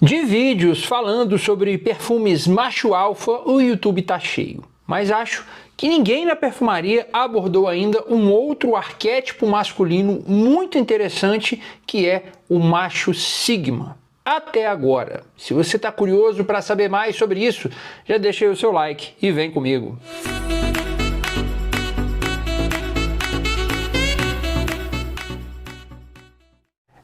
De vídeos falando sobre perfumes macho alfa, o YouTube tá cheio. Mas acho que ninguém na perfumaria abordou ainda um outro arquétipo masculino muito interessante, que é o macho sigma. Até agora. Se você está curioso para saber mais sobre isso, já deixa aí o seu like e vem comigo.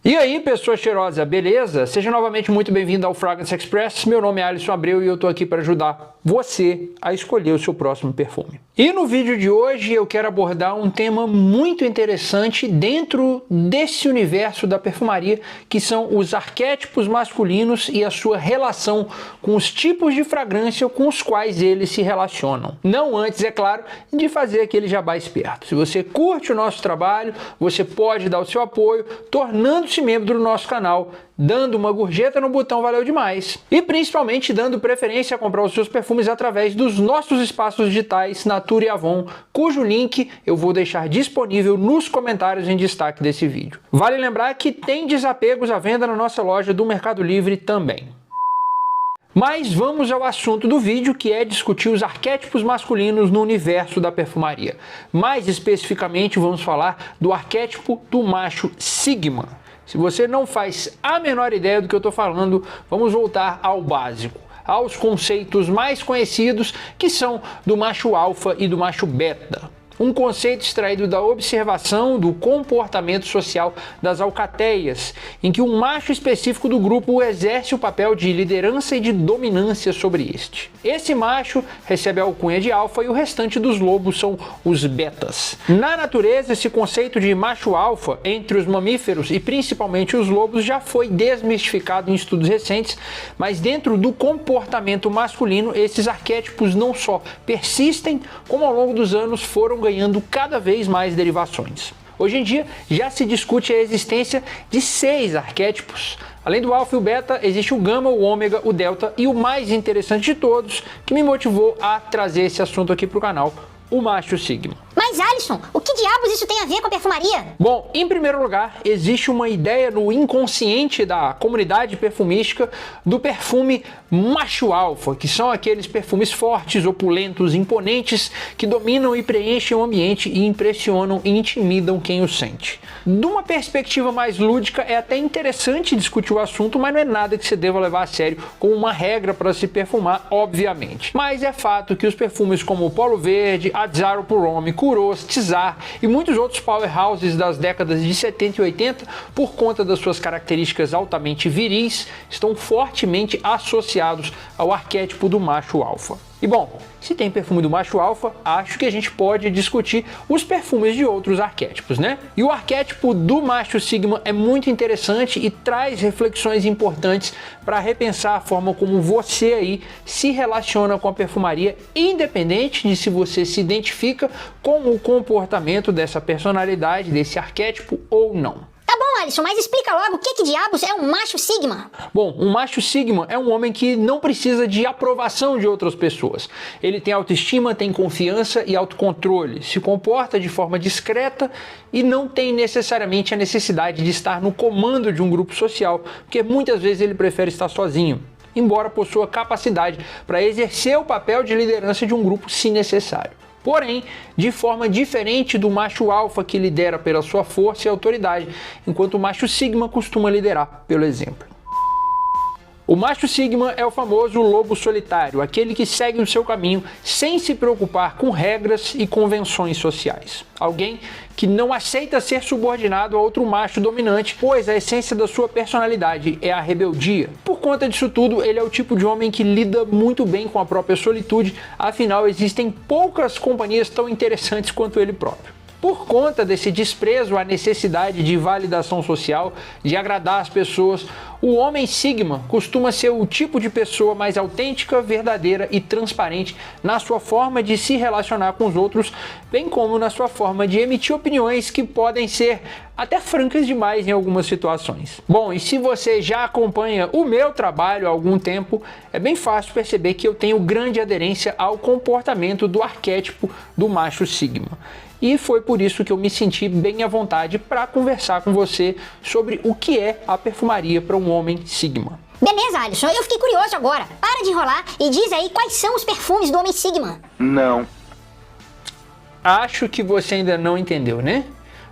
E aí, pessoa cheirosa, beleza? Seja novamente muito bem-vindo ao Fragrance Express. Meu nome é Alisson Abreu e eu tô aqui para ajudar você a escolher o seu próximo perfume. E no vídeo de hoje eu quero abordar um tema muito interessante dentro desse universo da perfumaria, que são os arquétipos masculinos e a sua relação com os tipos de fragrância com os quais eles se relacionam. Não antes, é claro, de fazer aquele jabá esperto. Se você curte o nosso trabalho, você pode dar o seu apoio, tornando-se membro do nosso canal, dando uma gorjeta no botão valeu demais e principalmente dando preferência a comprar os seus perfumes através dos nossos espaços digitais Natura e Avon, cujo link eu vou deixar disponível nos comentários em destaque desse vídeo. Vale lembrar que tem desapegos à venda na nossa loja do Mercado Livre também. Mas vamos ao assunto do vídeo, que é discutir os arquétipos masculinos no universo da perfumaria. Mais especificamente vamos falar do arquétipo do macho sigma. Se você não faz a menor ideia do que eu estou falando, vamos voltar ao básico, aos conceitos mais conhecidos, que são do macho alfa e do macho beta. Um conceito extraído da observação do comportamento social das alcateias, em que um macho específico do grupo exerce o papel de liderança e de dominância sobre este. Esse macho recebe a alcunha de alfa e o restante dos lobos são os betas. Na natureza, esse conceito de macho alfa entre os mamíferos e principalmente os lobos já foi desmistificado em estudos recentes, mas dentro do comportamento masculino, esses arquétipos não só persistem, como ao longo dos anos foram ganhando cada vez mais derivações. Hoje em dia já se discute a existência de 6 arquétipos. Além do alfa e o beta, existe o gama, o ômega, o delta e o mais interessante de todos, que me motivou a trazer esse assunto aqui para o canal, o macho sigma. Mas Alisson, o que diabos isso tem a ver com a perfumaria? Bom, em primeiro lugar, existe uma ideia no inconsciente da comunidade perfumística do perfume macho alfa, que são aqueles perfumes fortes, opulentos, imponentes, que dominam e preenchem o ambiente e impressionam e intimidam quem o sente. De uma perspectiva mais lúdica, é até interessante discutir o assunto, mas não é nada que você deva levar a sério como uma regra para se perfumar, obviamente. Mas é fato que os perfumes como o Polo Verde, Azzaro Pour Homme, Kuros, Tizar e muitos outros powerhouses das décadas de 70 e 80, por conta das suas características altamente viris, estão fortemente associados ao arquétipo do macho alfa. E bom, se tem perfume do macho alfa, acho que a gente pode discutir os perfumes de outros arquétipos, né? E o arquétipo do macho sigma é muito interessante e traz reflexões importantes para repensar a forma como você aí se relaciona com a perfumaria, independente de se você se identifica com o comportamento dessa personalidade, desse arquétipo ou não. Tá bom, Alisson, mas explica logo o que diabos é um macho sigma? Bom, um macho sigma é um homem que não precisa de aprovação de outras pessoas. Ele tem autoestima, tem confiança e autocontrole, se comporta de forma discreta e não tem necessariamente a necessidade de estar no comando de um grupo social, porque muitas vezes ele prefere estar sozinho, embora possua capacidade para exercer o papel de liderança de um grupo se necessário. Porém, de forma diferente do macho alfa, que lidera pela sua força e autoridade, enquanto o macho sigma costuma liderar pelo exemplo. O macho sigma é o famoso lobo solitário, aquele que segue o seu caminho sem se preocupar com regras e convenções sociais. Alguém que não aceita ser subordinado a outro macho dominante, pois a essência da sua personalidade é a rebeldia. Por conta disso tudo, ele é o tipo de homem que lida muito bem com a própria solitude, afinal existem poucas companhias tão interessantes quanto ele próprio. Por conta desse desprezo à necessidade de validação social, de agradar as pessoas, o homem sigma costuma ser o tipo de pessoa mais autêntica, verdadeira e transparente na sua forma de se relacionar com os outros, bem como na sua forma de emitir opiniões que podem ser até francas demais em algumas situações. Bom, e se você já acompanha o meu trabalho há algum tempo, é bem fácil perceber que eu tenho grande aderência ao comportamento do arquétipo do macho sigma. E foi por isso que eu me senti bem à vontade para conversar com você sobre o que é a perfumaria para um homem sigma. Beleza, Alisson, eu fiquei curioso agora. Para de enrolar e diz aí quais são os perfumes do Homem Sigma. Não. Acho que você ainda não entendeu, né?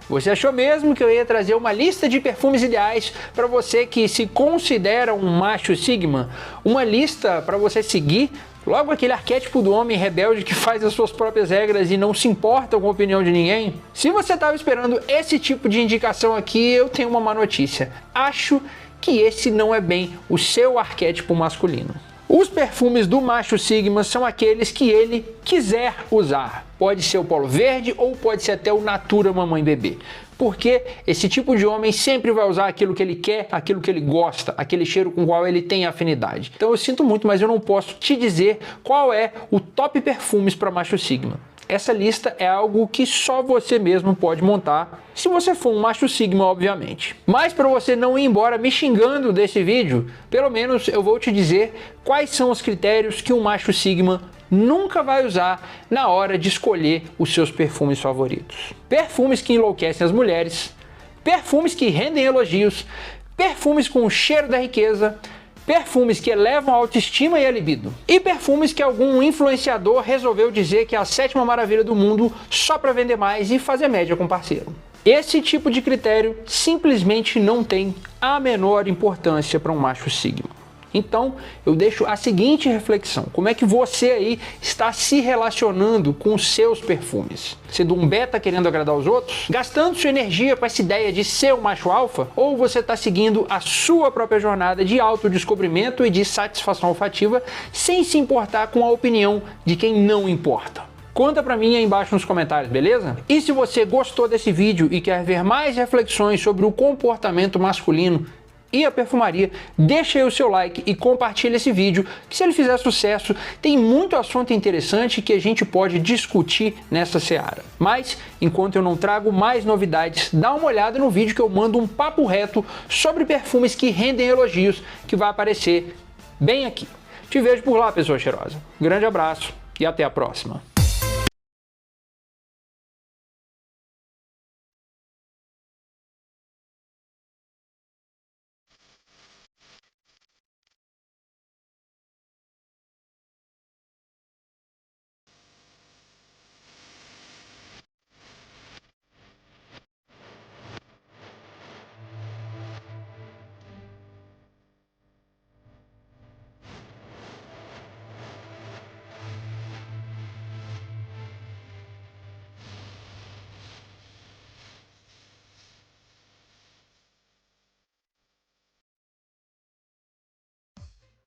Você achou mesmo que eu ia trazer uma lista de perfumes ideais para você que se considera um macho Sigma? Uma lista para você seguir? Logo aquele arquétipo do homem rebelde que faz as suas próprias regras e não se importa com a opinião de ninguém? Se você estava esperando esse tipo de indicação aqui, eu tenho uma má notícia. Acho que esse não é bem o seu arquétipo masculino. Os perfumes do macho Sigma são aqueles que ele quiser usar. Pode ser o Polo Verde ou pode ser até o Natura Mamãe Bebê. Porque esse tipo de homem sempre vai usar aquilo que ele quer, aquilo que ele gosta, aquele cheiro com o qual ele tem afinidade. Então eu sinto muito, mas eu não posso te dizer qual é o top perfumes para macho Sigma. Essa lista é algo que só você mesmo pode montar, se você for um macho Sigma, obviamente. Mas para você não ir embora me xingando desse vídeo, pelo menos eu vou te dizer quais são os critérios que um macho Sigma nunca vai usar na hora de escolher os seus perfumes favoritos. Perfumes que enlouquecem as mulheres, perfumes que rendem elogios, perfumes com o cheiro da riqueza, perfumes que elevam a autoestima e a libido. E perfumes que algum influenciador resolveu dizer que é a 7ª maravilha do mundo só para vender mais e fazer média com parceiro. Esse tipo de critério simplesmente não tem a menor importância para um macho Sigma. Então, eu deixo a seguinte reflexão. Como é que você aí está se relacionando com os seus perfumes? Sendo um beta querendo agradar os outros? Gastando sua energia com essa ideia de ser um macho alfa? Ou você está seguindo a sua própria jornada de autodescobrimento e de satisfação olfativa sem se importar com a opinião de quem não importa? Conta pra mim aí embaixo nos comentários, beleza? E se você gostou desse vídeo e quer ver mais reflexões sobre o comportamento masculino e a perfumaria, deixa aí o seu like e compartilha esse vídeo, que se ele fizer sucesso, tem muito assunto interessante que a gente pode discutir nessa seara. Mas, enquanto eu não trago mais novidades, dá uma olhada no vídeo que eu mando um papo reto sobre perfumes que rendem elogios, que vai aparecer bem aqui. Te vejo por lá, pessoa cheirosa. Grande abraço e até a próxima.